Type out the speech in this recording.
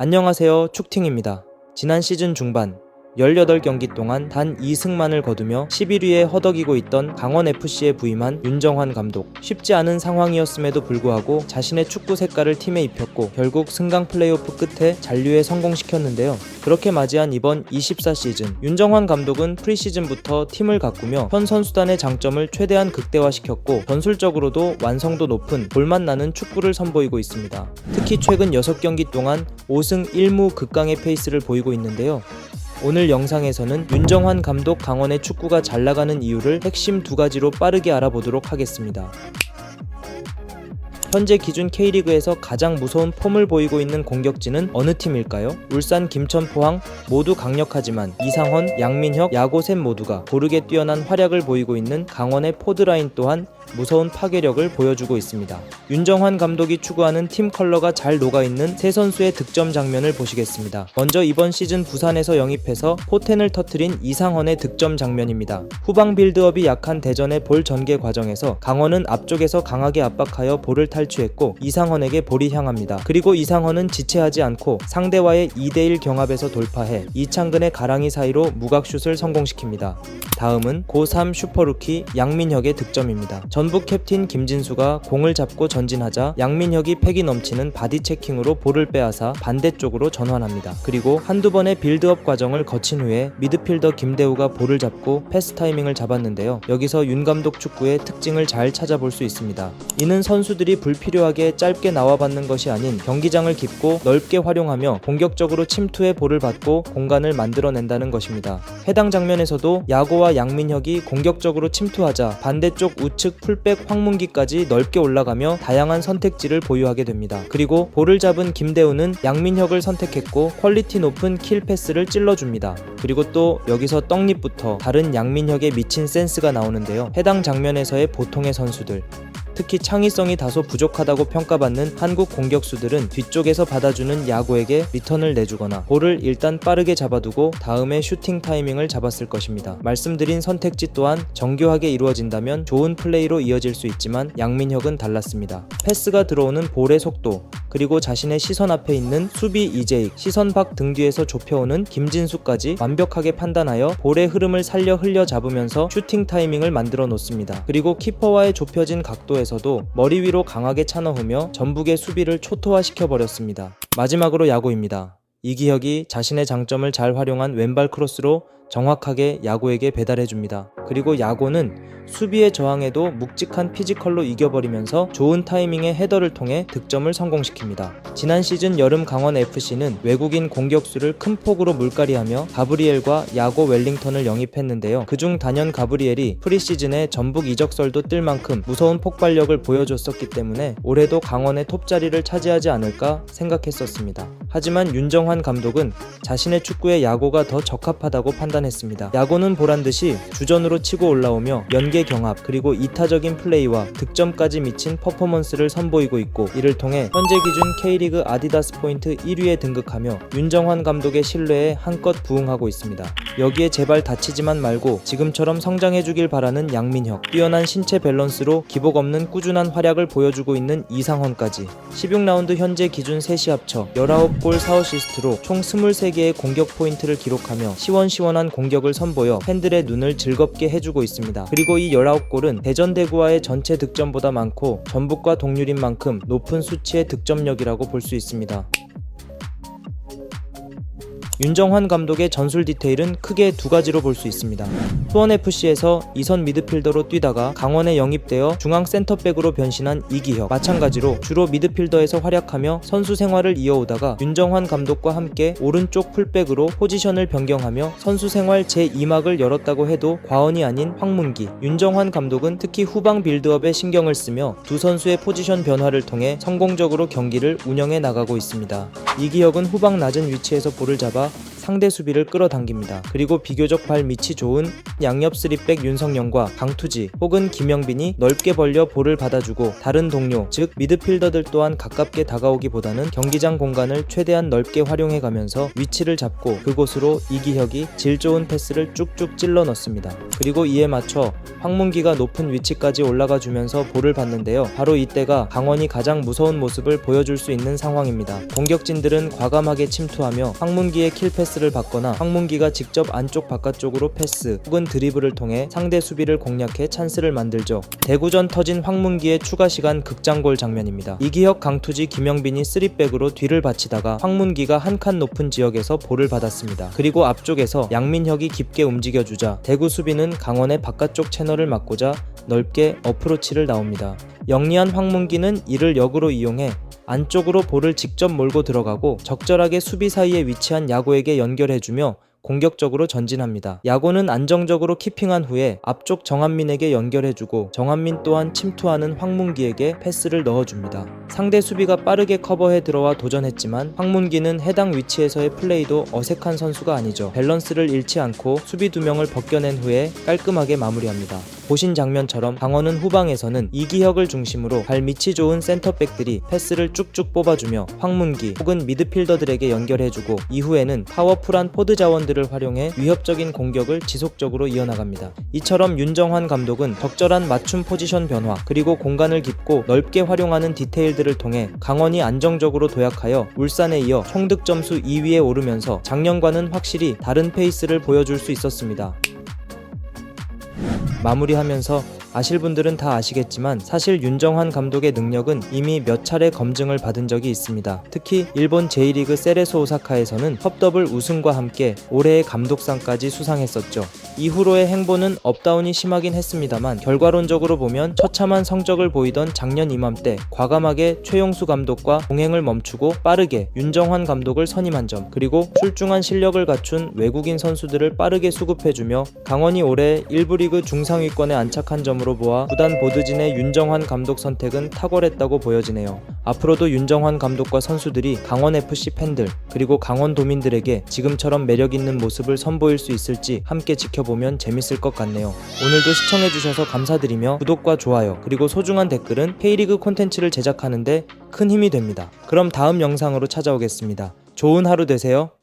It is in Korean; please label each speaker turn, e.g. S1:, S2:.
S1: 안녕하세요, 축팅입니다. 지난 시즌 중반 18경기 동안 단 2승만을 거두며 11위에 허덕이고 있던 강원FC에 부임한 윤정환 감독. 쉽지 않은 상황이었음에도 불구하고 자신의 축구 색깔을 팀에 입혔고 결국 승강 플레이오프 끝에 잔류에 성공시켰는데요. 그렇게 맞이한 이번 24 시즌, 윤정환 감독은 프리시즌부터 팀을 가꾸며 현 선수단의 장점을 최대한 극대화시켰고 전술적으로도 완성도 높은 볼맛나는 축구를 선보이고 있습니다. 특히 최근 6경기 동안 5승 1무 극강의 페이스를 보이고 있는데요. 오늘 영상에서는 윤정환 감독 강원의 축구가 잘 나가는 이유를 핵심 2가지로 빠르게 알아보도록 하겠습니다. 현재 기준 K리그에서 가장 무서운 폼을 보이고 있는 공격진은 어느 팀일까요? 울산, 김천, 포항 모두 강력하지만 이상헌, 양민혁, 야고 셋 모두가 고르게 뛰어난 활약을 보이고 있는 강원의 포드라인 또한 무서운 파괴력을 보여주고 있습니다. 윤정환 감독이 추구하는 팀 컬러가 잘 녹아있는 세 선수의 득점 장면을 보시겠습니다. 먼저 이번 시즌 부산에서 영입해서 포텐을 터트린 이상헌의 득점 장면입니다. 후방 빌드업이 약한 대전의 볼 전개 과정에서 강원은 앞쪽에서 강하게 압박하여 볼을 탈취했고 이상헌에게 볼이 향합니다. 그리고 이상헌은 지체하지 않고 상대와의 2대1 경합에서 돌파해 이창근의 가랑이 사이로 무각슛을 성공시킵니다. 다음은 고3 슈퍼루키 양민혁의 득점입니다. 전북 캡틴 김진수가 공을 잡고 전진하자 양민혁이 패기 넘치는 바디 체킹으로 볼을 빼앗아 반대쪽으로 전환합니다. 그리고 한두 번의 빌드업 과정을 거친 후에 미드필더 김대우가 볼을 잡고 패스 타이밍을 잡았는데요. 여기서 윤 감독 축구의 특징을 잘 찾아볼 수 있습니다. 이는 선수들이 불필요하게 짧게 나와받는 것이 아닌 경기장을 깊고 넓게 활용하며 공격적으로 침투해 볼을 받고 공간을 만들어낸다는 것입니다. 해당 장면에서도 야고와 양민혁이 공격적으로 침투하자 반대쪽 우측 풀백 황문기까지 넓게 올라가며 다양한 선택지를 보유하게 됩니다. 그리고 볼을 잡은 김대우는 양민혁을 선택했고 퀄리티 높은 킬 패스를 찔러줍니다. 그리고 또 여기서 떡잎부터 다른 양민혁의 미친 센스가 나오는데요. 해당 장면에서의 보통의 선수들, 특히 창의성이 다소 부족하다고 평가받는 한국 공격수들은 뒤쪽에서 받아주는 야구에게 리턴을 내주거나 볼을 일단 빠르게 잡아두고 다음에 슈팅 타이밍을 잡았을 것입니다. 말씀드린 선택지 또한 정교하게 이루어진다면 좋은 플레이로 이어질 수 있지만 양민혁은 달랐습니다. 패스가 들어오는 볼의 속도, 그리고 자신의 시선 앞에 있는 수비 이재익, 시선 밖 등 뒤에서 좁혀오는 김진수까지 완벽하게 판단하여 볼의 흐름을 살려 흘려 잡으면서 슈팅 타이밍을 만들어 놓습니다. 그리고 키퍼와의 좁혀진 각도에서도 머리 위로 강하게 차넣으며 전북의 수비를 초토화시켜버렸습니다. 마지막으로 야구입니다. 이기혁이 자신의 장점을 잘 활용한 왼발 크로스로 정확하게 야고에게 배달해줍니다. 그리고 야고는 수비의 저항에도 묵직한 피지컬로 이겨버리면서 좋은 타이밍의 헤더를 통해 득점을 성공시킵니다. 지난 시즌 여름 강원FC는 외국인 공격수를 큰 폭으로 물갈이하며 가브리엘과 야고 웰링턴을 영입했는데요. 그중 단연 가브리엘이 프리시즌에 전북 이적설도 뜰 만큼 무서운 폭발력을 보여줬었기 때문에 올해도 강원의 톱자리를 차지하지 않을까 생각했었습니다. 하지만 윤정환 감독은 자신의 축구에 야고가 더 적합하다고 판단했습니다. 야고는 보란듯이 주전으로 치고 올라오며 연계 경합 그리고 이타적인 플레이와 득점까지 미친 퍼포먼스를 선보이고 있고 이를 통해 현재 기준 K리그 아디다스 포인트 1위에 등극하며 윤정환 감독의 신뢰에 한껏 부응하고 있습니다. 여기에 제발 다치지만 말고 지금처럼 성장해주길 바라는 양민혁, 뛰어난 신체 밸런스로 기복 없는 꾸준한 활약을 보여주고 있는 이상헌까지 16라운드 현재 기준 셋이 합쳐 19골 4어시스트로 총 23개의 공격 포인트를 기록하며 시원시원한 공격을 선보여 팬들의 눈을 즐겁게 해주고 있습니다. 그리고 이 19골은 대전 대구와의 전체 득점보다 많고 전북과 동률인 만큼 높은 수치의 득점력이라고 볼 수 있습니다. 윤정환 감독의 전술 디테일은 크게 2가지로 볼 수 있습니다. 수원FC에서 2선 미드필더로 뛰다가 강원에 영입되어 중앙 센터백으로 변신한 이기혁, 마찬가지로 주로 미드필더에서 활약하며 선수 생활을 이어오다가 윤정환 감독과 함께 오른쪽 풀백으로 포지션을 변경하며 선수 생활 제2막을 열었다고 해도 과언이 아닌 황문기. 윤정환 감독은 특히 후방 빌드업에 신경을 쓰며 두 선수의 포지션 변화를 통해 성공적으로 경기를 운영해 나가고 있습니다. 이기혁은 후방 낮은 위치에서 볼을 잡아 상대 수비를 끌어당깁니다. 그리고 비교적 발 밑이 좋은 양옆 3백 윤석영과 강투지 혹은 김영빈이 넓게 벌려 볼을 받아주고 다른 동료 즉 미드필더들 또한 가깝게 다가오기보다는 경기장 공간을 최대한 넓게 활용해가면서 위치를 잡고 그곳으로 이기혁이 질 좋은 패스를 쭉쭉 찔러 넣습니다. 그리고 이에 맞춰 황문기가 높은 위치까지 올라가 주면서 볼을 받는데요. 바로 이때가 강원이 가장 무서운 모습을 보여줄 수 있는 상황입니다. 공격진들은 과감하게 침투하며 황문기의 킬 패스를 받거나 황문기가 직접 안쪽 바깥쪽으로 패스 혹은 드리블을 통해 상대 수비를 공략해 찬스를 만들죠. 대구전 터진 황문기의 추가 시간 극장골 장면입니다. 이기혁, 강투지, 김영빈이 3백으로 뒤를 받치다가 황문기가 한 칸 높은 지역에서 볼을 받았습니다. 그리고 앞쪽에서 양민혁이 깊게 움직여주자 대구 수비는 강원의 바깥쪽 채널을 막고자 넓게 어프로치를 나옵니다. 영리한 황문기는 이를 역으로 이용해 안쪽으로 볼을 직접 몰고 들어가고 적절하게 수비 사이에 위치한 야고에게 연결해주며 공격적으로 전진합니다. 야고는 안정적으로 키핑한 후에 앞쪽 정한민에게 연결해주고 정한민 또한 침투하는 황문기에게 패스를 넣어줍니다. 상대 수비가 빠르게 커버해 들어와 도전했지만 황문기는 해당 위치에서의 플레이도 어색한 선수가 아니죠. 밸런스를 잃지 않고 수비 2명을 벗겨낸 후에 깔끔하게 마무리합니다. 보신 장면처럼 강원은 후방에서는 이기혁을 중심으로 발 밑이 좋은 센터백들이 패스를 쭉쭉 뽑아주며 황문기 혹은 미드필더들에게 연결해주고 이후에는 파워풀한 포드 자원들을 활용해 위협적인 공격을 지속적으로 이어나갑니다. 이처럼 윤정환 감독은 적절한 맞춤 포지션 변화 그리고 공간을 깊고 넓게 활용하는 디테일들을 통해 강원이 안정적으로 도약하여 울산에 이어 총득점수 2위에 오르면서 작년과는 확실히 다른 페이스를 보여줄 수 있었습니다. 마무리하면서 아실 분들은 다 아시겠지만 사실 윤정환 감독의 능력은 이미 몇 차례 검증을 받은 적이 있습니다. 특히 일본 J리그 세레소 오사카에서는 컵더블 우승과 함께 올해의 감독상까지 수상했었죠. 이후로의 행보는 업다운이 심하긴 했습니다만 결과론적으로 보면 처참한 성적을 보이던 작년 이맘때 과감하게 최용수 감독과 동행을 멈추고 빠르게 윤정환 감독을 선임한 점 그리고 출중한 실력을 갖춘 외국인 선수들을 빠르게 수급해주며 강원이 올해 1부 리그 중상위권에 안착한 점으로 보아 구단 보드진의 윤정환 감독 선택은 탁월했다고 보여지네요. 앞으로도 윤정환 감독과 선수들이 강원FC 팬들 그리고 강원도민들에게 지금처럼 매력있는 모습을 선보일 수 있을지 함께 지켜보면 재밌을 것 같네요. 오늘도 시청해주셔서 감사드리며 구독과 좋아요 그리고 소중한 댓글은 K리그 콘텐츠를 제작하는데 큰 힘이 됩니다. 그럼 다음 영상으로 찾아오겠습니다. 좋은 하루 되세요.